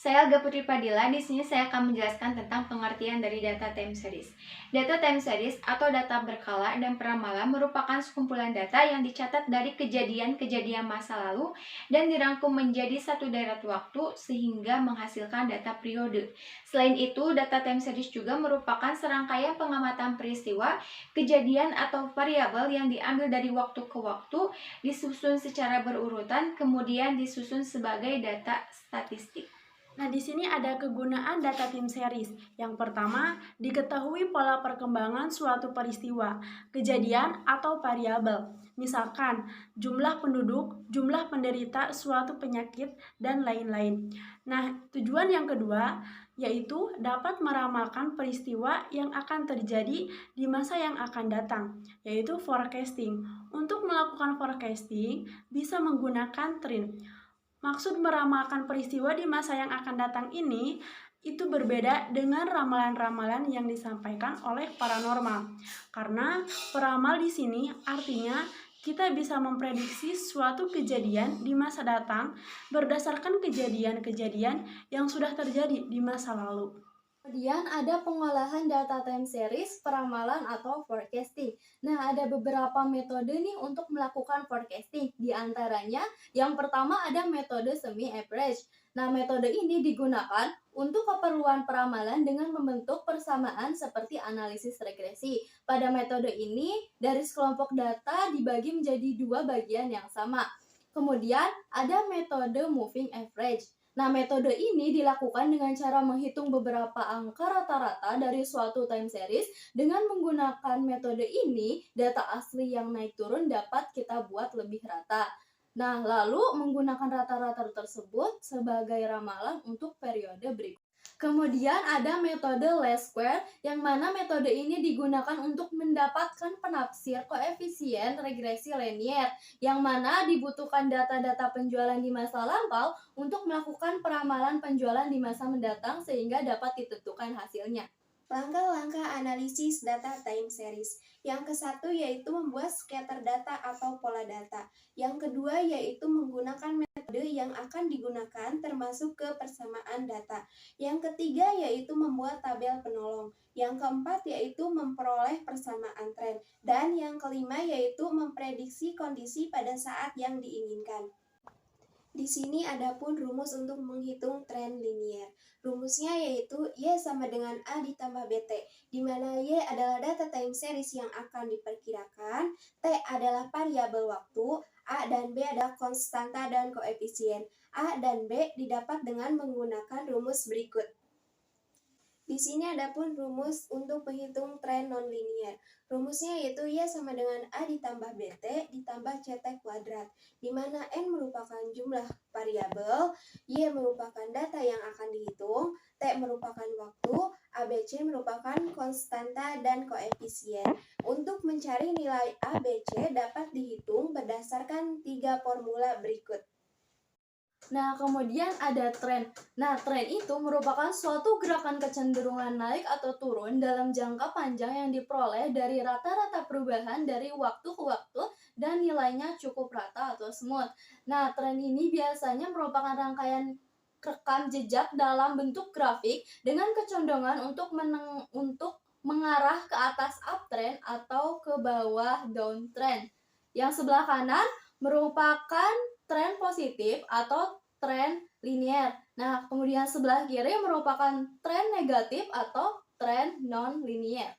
Saya Olga Putri Padilla. Di sini saya akan menjelaskan tentang pengertian dari data time series. Data time series atau data berkala dan peramalan merupakan sekumpulan data yang dicatat dari kejadian-kejadian masa lalu dan dirangkum menjadi satu deret waktu sehingga menghasilkan data periode. Selain itu, data time series juga merupakan serangkaian pengamatan peristiwa, kejadian atau variabel yang diambil dari waktu ke waktu, disusun secara berurutan, kemudian disusun sebagai data statistik. Nah, di sini ada kegunaan data time series. Yang pertama, diketahui pola perkembangan suatu peristiwa, kejadian, atau variabel. Misalkan, jumlah penduduk, jumlah penderita suatu penyakit, dan lain-lain. Nah, tujuan yang kedua yaitu dapat meramalkan peristiwa yang akan terjadi di masa yang akan datang, yaitu forecasting. Untuk melakukan forecasting, bisa menggunakan trend. Maksud meramalkan peristiwa di masa yang akan datang ini itu berbeda dengan ramalan-ramalan yang disampaikan oleh paranormal. Karena peramal di sini artinya kita bisa memprediksi suatu kejadian di masa datang berdasarkan kejadian-kejadian yang sudah terjadi di masa lalu. Kemudian ada pengolahan data time series, peramalan atau forecasting. Nah, ada beberapa metode nih untuk melakukan forecasting. Di antaranya, yang pertama ada metode semi-average. Nah, metode ini digunakan untuk keperluan peramalan dengan membentuk persamaan seperti analisis regresi. Pada metode ini, dari sekelompok data dibagi menjadi dua bagian yang sama. Kemudian ada metode moving average. Nah, metode ini dilakukan dengan cara menghitung beberapa angka rata-rata dari suatu time series. Dengan menggunakan metode ini, data asli yang naik turun dapat kita buat lebih rata. Nah, lalu menggunakan rata-rata tersebut sebagai ramalan untuk periode berikutnya. Kemudian ada metode least square, yang mana metode ini digunakan untuk mendapatkan penafsir koefisien regresi linear, yang mana dibutuhkan data-data penjualan di masa lampau untuk melakukan peramalan penjualan di masa mendatang sehingga dapat ditentukan hasilnya. Langkah-langkah analisis data time series. Yang ke-1 yaitu membuat scatter data atau pola data. Yang kedua yaitu menggunakan metode yang akan digunakan termasuk ke persamaan data. Yang ketiga yaitu membuat tabel penolong. Yang keempat yaitu memperoleh persamaan tren. Dan yang kelima yaitu memprediksi kondisi pada saat yang diinginkan. Di sini ada pun rumus untuk menghitung tren linier. Rumusnya yaitu Y sama dengan A ditambah BT, di mana Y adalah data time series yang akan diperkirakan, T adalah variabel waktu, A dan B adalah konstanta dan koefisien. A dan B didapat dengan menggunakan rumus berikut. Di sini ada pun rumus untuk menghitung tren nonlinier. Rumusnya yaitu Y sama dengan A ditambah BT ditambah CT kuadrat, di mana N merupakan jumlah variabel, Y merupakan data yang akan dihitung, T merupakan waktu, ABC merupakan konstanta dan koefisien. Untuk mencari nilai ABC dapat dihitung berdasarkan 3 formula berikut. Nah, kemudian ada tren. Nah, tren itu merupakan suatu gerakan kecenderungan naik atau turun dalam jangka panjang yang diperoleh dari rata-rata perubahan dari waktu ke waktu dan nilainya cukup rata atau smooth. Nah, tren ini biasanya merupakan rangkaian rekam jejak dalam bentuk grafik dengan kecondongan untuk mengarah ke atas uptrend atau ke bawah downtrend. Yang sebelah kanan merupakan tren positif atau tren linier. Nah, kemudian sebelah kiri merupakan tren negatif atau tren non-linier.